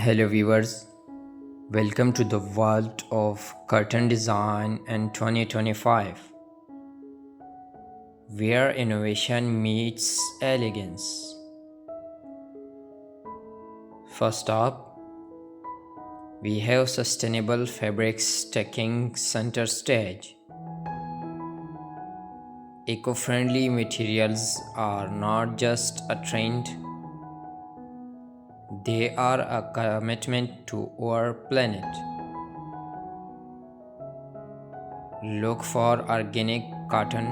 Hello viewers, welcome to the world of curtain design in 2025, where innovation meets elegance. First up, we have sustainable fabrics taking center stage. Eco-friendly materials are not just a trend, they are a commitment to our planet. Look for organic cotton,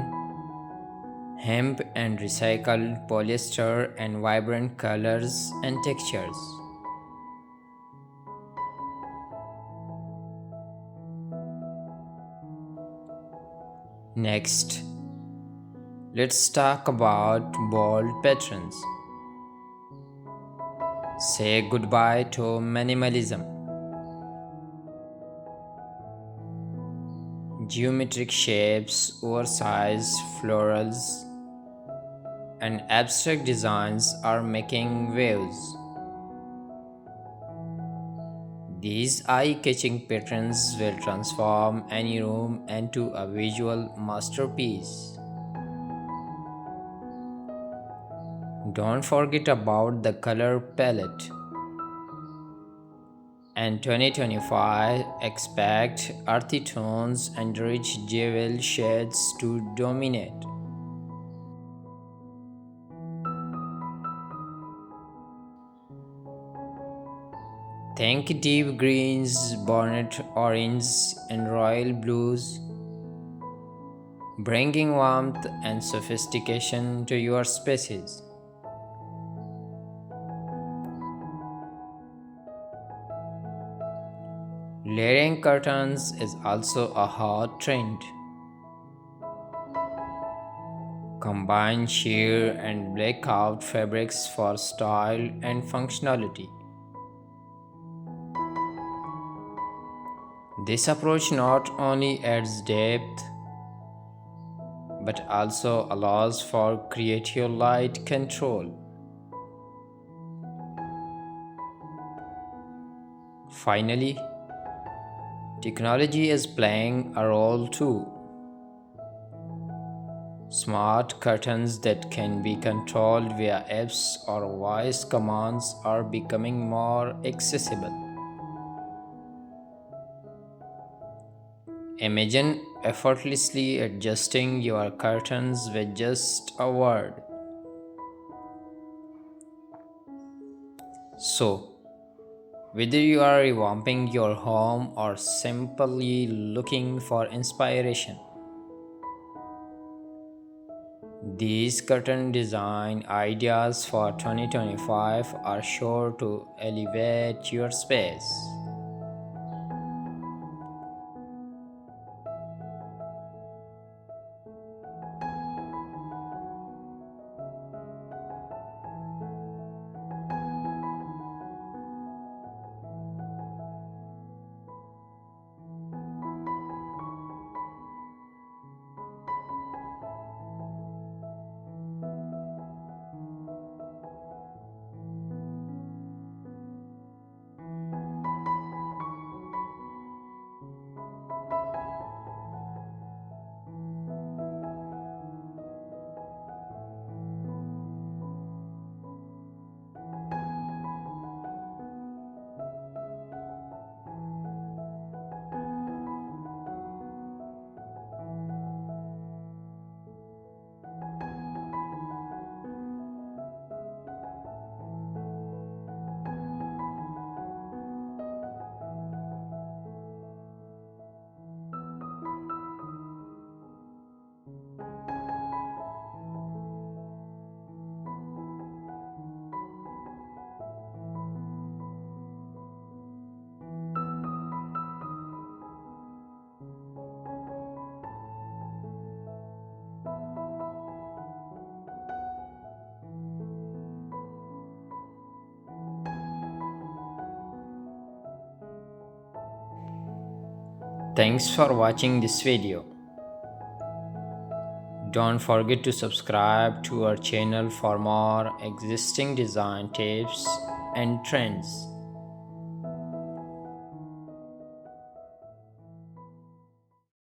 hemp and recycled polyester and vibrant colors and textures. Next, let's talk about bold patterns. Say goodbye to minimalism. Geometric shapes, oversized florals, and abstract designs are making waves. These eye-catching patterns will transform any room into a visual masterpiece. Don't forget about the color palette. In 2025, expect earthy tones and rich jewel shades to dominate. Think deep greens, burnt orange, and royal blues, bringing warmth and sophistication to your spaces. Layering curtains is also a hot trend. Combine sheer and blackout fabrics for style and functionality. This approach not only adds depth but also allows for creative light control. Finally, technology is playing a role too. Smart curtains that can be controlled via apps or voice commands are becoming more accessible. Imagine effortlessly adjusting your curtains with just a word. So, whether you are revamping your home or simply looking for inspiration, these curtain design ideas for 2025 are sure to elevate your space. Thanks for watching this video. Don't forget to subscribe to our channel for more existing design tips and trends.